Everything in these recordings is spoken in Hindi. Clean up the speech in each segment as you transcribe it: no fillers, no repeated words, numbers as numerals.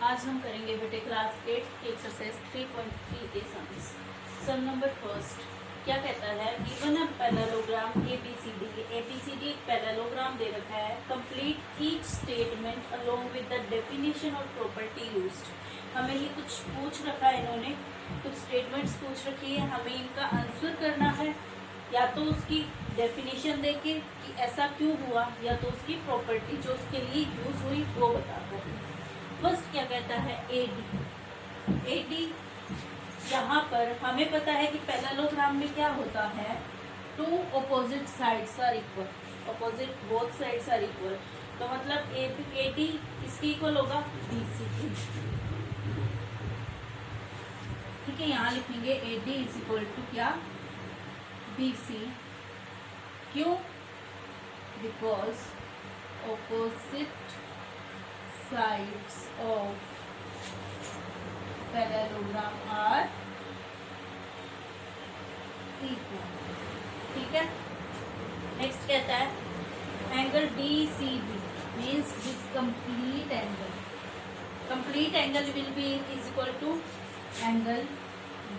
आज हम करेंगे बेटे क्लास 8 की exercise 3.3 A sums. Sum number first क्या कहता है, given a parallelogram A B C D parallelogram दे रखा है। Complete each statement along with the definition और प्रॉपर्टी यूज्ड। हमें ये कुछ पूछ रखा है, इन्होंने कुछ स्टेटमेंट्स पूछ रखी है, हमें इनका आंसर करना है, या तो उसकी डेफिनेशन देके कि ऐसा क्यों हुआ, या तो उसकी प्रॉपर्टी जो उसके लिए यूज हुई वो बताकर। फर्स्ट क्या कहता है, एडी यहाँ पर हमें पता है कि पैरेललोग्राम में क्या होता है, two opposite sides are equal, opposite both sides are equal. तो मतलब एडी इसकी इक्वल होगा बीसी की। ठीक है, यहाँ लिखेंगे एडी इज इक्वल टू क्या, बीसी। क्यों? Because opposite sides of parallelogram are equal। ठीक है, नेक्स्ट कहता है angle DCB means this complete angle will be is equal to angle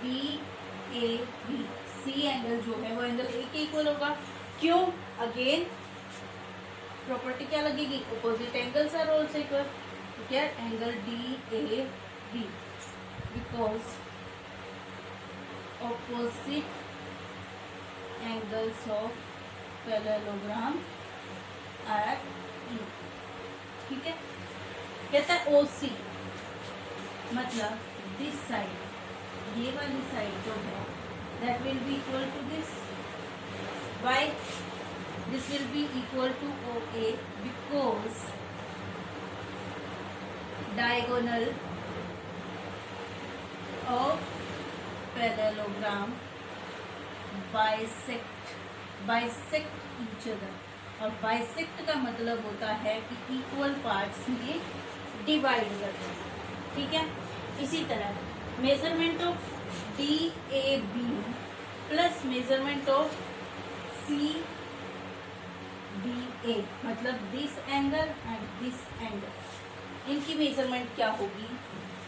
BAB। C angle जो है वो एंगल A के इक्वल होगा। क्यों? अगेन प्रॉपर्टी क्या लगेगी, opposite angles are also equal. ठीक है, angle DAB because opposite angles of parallelogram are equal. ठीक है, कहता है OC मतलब दिस साइड, ये वाली साइड जो है that will be equal to this. Why? This will be equal to OA because diagonal of parallelogram bisect each other। और bisect का मतलब होता है कि equal parts में divide करते हैं। ठीक है, इसी तरह measurement of DAB plus measurement of CBA मतलब this angle and this angle, इनकी मेजरमेंट क्या होगी,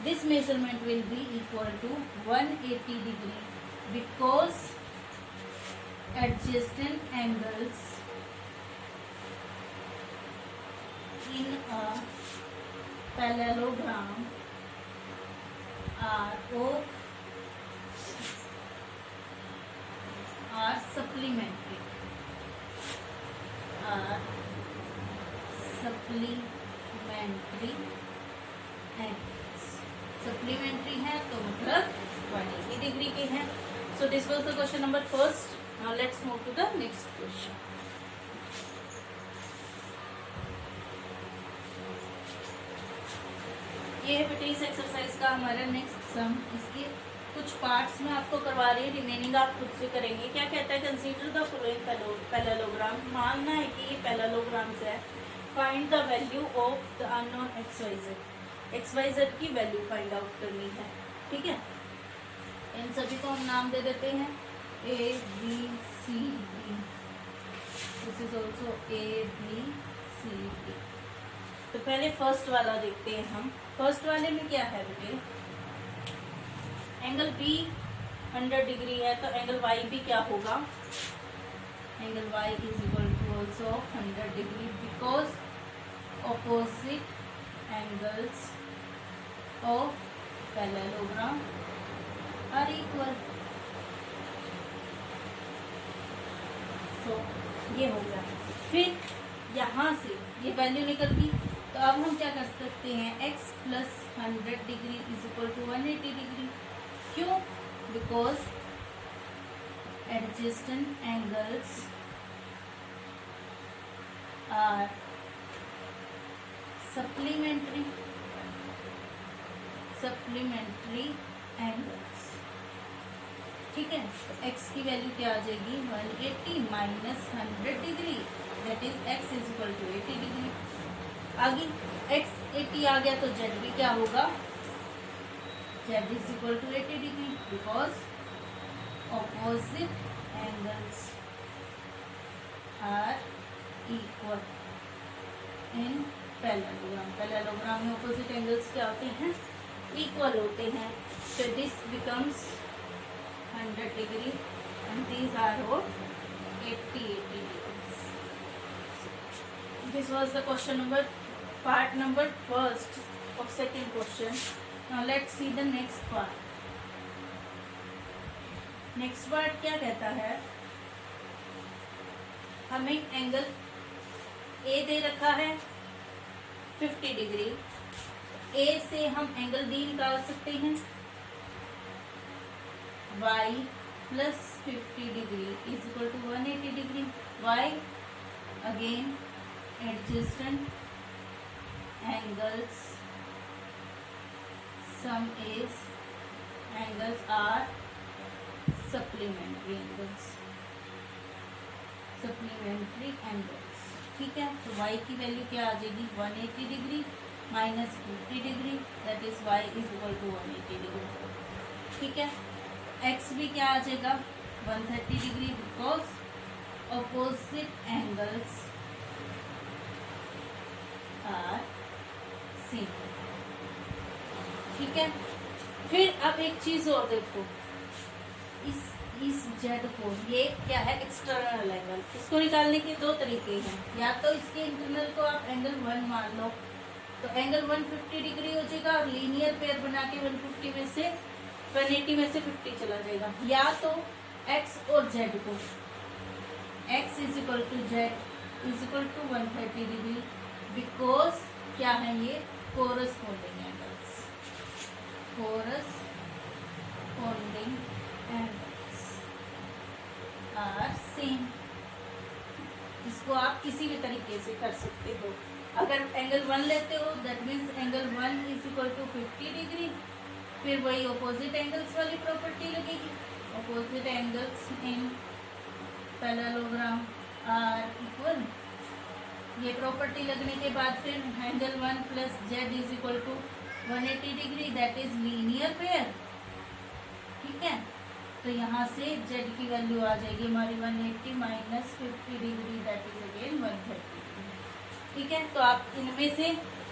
this measurement will be equal to 180 degree because adjacent angles in a parallelogram are supplementary angles. Supplementary है तो मतलब 180 डिग्री के हैं। So this was the question number first. Now let's move to the next question. ये है बेटे इस एक्सरसाइज का हमारा नेक्स्ट सम। इसके कुछ पार्ट्स में आपको करवा रही है, रिमेनिंग आप खुद से करेंगे। क्या कहता है, कंसीडर द फॉलोइंग पैरेललोग्राम। मानना है कि ये पैरेललोग्राम्स है। Find the value of the unknown XYZ की वैल्यू फाइंड आउट करनी है। ठीक है, इन सभी को हम नाम दे देते हैं ABCD। This is also ABCD। तो पहले फर्स्ट वाला देखते हैं हम। फर्स्ट वाले में क्या है बेटे, एंगल B 100 डिग्री है तो एंगल Y भी क्या होगा, angle Y is equal to also 100 degree because opposite angles of parallelogram are equal. सो ये हो गया। फिर यहाँ से ये वैल्यू निकल गई, तो अब हम क्या कर सकते हैं, x plus 100 degree is equal to 180 degree. क्यों? Because adjacent angles are supplementary angles. ठीक है, तो x की वैल्यू क्या आ जाएगी, 180 minus 100 degree that is x is equal to 80 degree. आगे x 80 आ गया तो z भी क्या होगा, z is equal to 80 degree because opposite angles are equal in parallelogram. Parallelogram में ऑपोजिट एंगल्स क्या होते हैं, इक्वल होते हैं। So this becomes 100 degree and these are of 80 degrees. This was the question number, part number first of second question. Now let's see the next part. Next part क्या कहता है, हमें एंगल ए दे रखा है 50 डिग्री। ए से हम एंगल डी निकाल सकते हैं, y plus 50 degree is equal to 180 degree. Y again adjacent angles, sum is angles are supplementary angles, supplementary angles। ठीक है, तो y की वैल्यू क्या आ जाएगी, 180 degree minus 50 degree, that is y is equal to 180 degree. ठीक है, x भी क्या आ जाएगा, 130 degree, because opposite angles are same. ठीक है, फिर अब एक चीज और देखो, इस z को, ये क्या है, एक्सटर्नल एंगल, इसको निकालने के दो तरीके हैं। या तो इसके इंटरनल को आप एंगल 1 मान लो, तो एंगल 150 डिग्री हो जाएगा और लीनियर पेयर बना के 150 में से 180 में से 50 चला जाएगा। या तो x और z को, x is equal to Z is equal to 130 degree, because क्या है, ये corresponding angles, corresponding angles are same. इसको आप किसी भी तरीके से कर सकते हो। अगर एंगल 1 लेते हो, that means angle 1 is equal to 50 degree, फिर वही ऑपोजिट एंगल्स वाली प्रॉपर्टी लगेगी। Opposite angles in parallelogram are equal, ये प्रॉपर्टी लगने के बाद फिर angle 1 plus Z is equal to 180 degree, that is linear pair. ठीक है, तो यहाँ से जेड की वैल्यू आ जाएगी हमारी 180 minus 50 degree, that is again 130 degree. ठीक है, तो आप इनमें से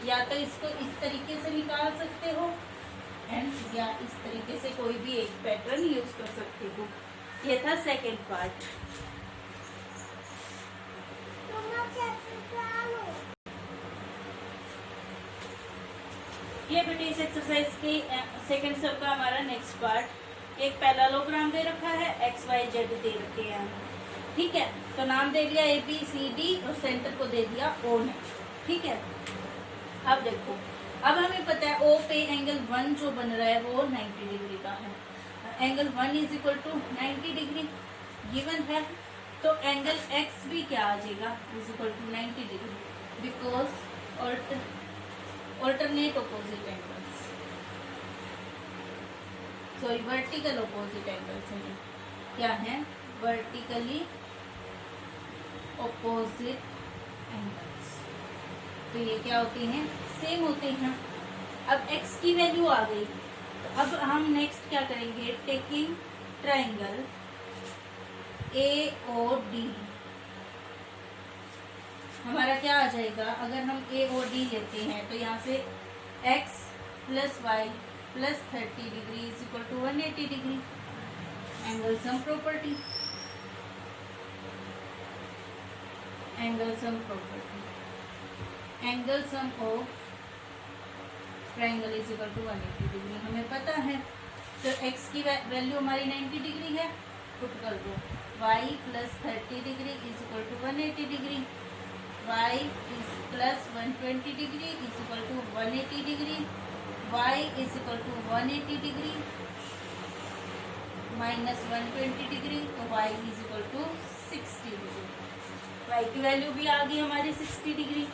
या तो इसको इस तरीके से निकाल सकते हो एंड या इस तरीके से कोई भी एक पैटर्न यूज कर सकते हो। ये था सेकेंड पार्ट। ये बेटे इस एक्सरसाइज की सेकेंड सब का हमारा नेक्स्ट पार्ट। एक पैरेललोग्राम दे रखा है, एक्स वाई जेड दे रखे हैं। ठीक है, तो नाम दे दिया ए बी सी डी और सेंटर को दे दिया ओ ने। ठीक है, अब देखो, अब हमें पता है ओ पे एंगल 1 जो बन रहा है वो 90 डिग्री का है। Angle 1 is equal to 90 degree given है, तो एंगल एक्स भी क्या आ जाएगा, is equal to 90 degree, because alternate opposite angles, sorry vertical opposite angles हैं। क्या है, वर्टिकली ऑपोजिट एंगल्स, तो ये क्या होते हैं, सेम होते हैं। अब x की वैल्यू आ गई, तो अब हम नेक्स्ट क्या करेंगे, taking triangle A O D, हमारा क्या आ जाएगा, अगर हम ए ओ डी लेते हैं तो यहाँ से x plus Y plus 30 degree is equal to 180 degree, angle sum property, angle sum property, angle sum of triangle is equal to 180 degree हमें पता है। तो x की वैल्यू हमारी 90 डिग्री है, पुट कर दो, y plus 30 degree is equal to 180 degree, y is plus 120 degree is equal to 180 degree, y is equal to 180 degree minus 120 degree, तो y is equal to 60 degree. y की वैल्यू भी आ गई हमारी 60 डिग्री।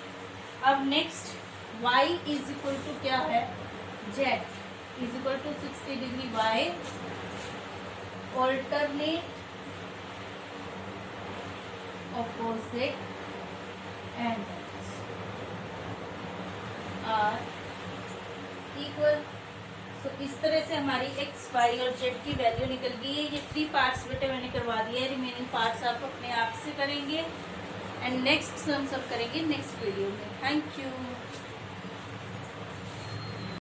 अब next y is equal to क्या है, z is equal to 60 degree by alternate opposite angles are equal. तो इस तरह से हमारी x, y और z की वैल्यू निकल गई है। ये 3 पार्ट्स बेटे मैंने करवा दिया है, रिमेनिंग पार्ट्स आप अपने आप से करेंगे एंड नेक्स्ट हम सब करेंगे नेक्स्ट वीडियो में। Thank you.